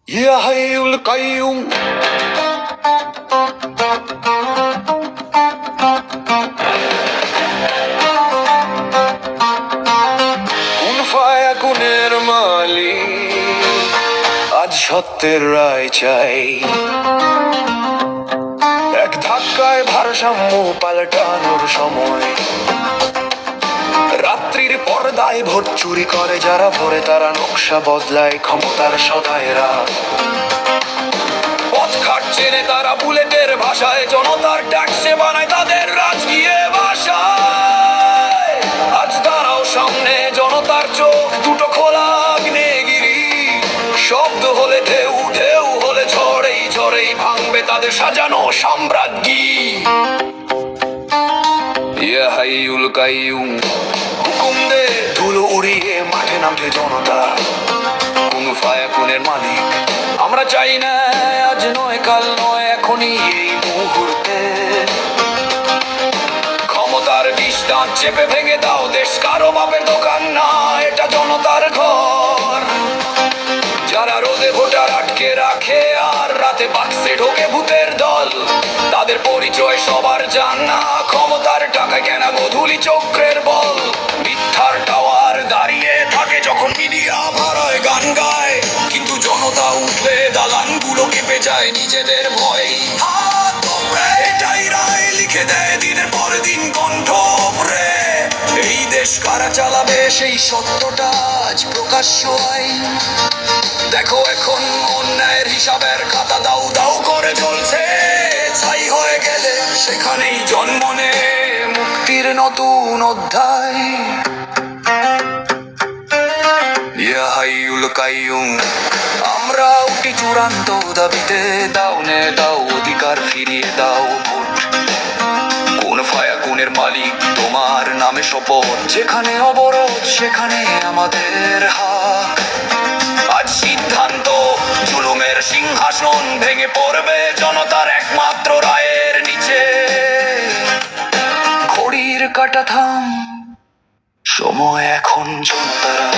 ইয়া হাইয়ুল কাইয়ুম। কোন ফায়াকুনের মালিক, আজ সত্যের রায় চাই। এক ধাক্কায় ভারসাম্য পাল্টানোর সময়। রাত্রির পর্দায় ভোট চুরি করে যারা, ভোরে তারা নকশা বদলায় ক্ষমতার সদায়রা। পথ চেনে তারা বুলেটের ভাষায়, জনতার ট্যাক্সে বানায় তাদের রাজকীয় ভাষায়। আজ তারাও সামনে, জনতার চোখ দুটো খোলা আগ্নেয়গিরি। শব্দ হলে ঢেউ, ঢেউ হলে ঝড়েই ঝড়েই ভাঙবে তাদের সাজানো সাম্রাজ্ঞী। ইয়া হাইয়ুল কাইয়ুম, হুকুম দে ধুলো উড়িয়ে মাঠে নামছে জনতা। কোন ফায়াকুনের মালিক আমরা চাই না, আজ নয় কাল নয় এখনই এই মুহূর্তে। ক্ষমতার বিষ দাঁত চেপে ভেঙে দাও দেশ, কারো বাপের দোকান না, এটা জনতার ঘর। যারা রোদে ভোটার আটকে রাখে আর রাতে বাক্সে ঢোকে ভূতের দল, তাদের পরিচয় সবার জানা। ক্ষমতার টাকায় কেনা গোধূলি চক্রের বল। মিথ্যার টাওয়ার দাঁড়িয়ে থাকে যখন মিডিয়া ভাড়ায় গান গায়, কিন্তু জনতা উঠলে দালানগুলো কেঁপে যায় নিজেদের ভয়। এটাই রায় লিখে দেয় দিনের পর দিন কণ্ঠ ভরে। এই দেশ কারা চালাবে সেই সত্যটা আজ প্রকাশ্য হয়। দেখো এখন অন্যায়ের হিসাবের খাতা দাউ দাউ করে জ্বলছে। ছাই হয়ে গেলে সেখানেই জন্ম নেয় মুক্তির নতুন অধ্যায়। ইয়া হাইয়ুল কাইয়ুম, আমরা উঠি চূড়ান্ত দাবিতে। দাও নে দাও অধিকার ফিরিয়ে দাও ভোট। কোন ফায়াকুনের মালিক তোমার নামে শপথ, যেখানে অবরোধ সেখানে আমাদের হাক। আজ সিদ্ধান্ত, জুলুমের সিংহাসন ভেঙে পড়বে জনতার একমাত্র রায়ের নিচে। ঘড়ির কাঁটা থাম, সময় এখন জনতারা।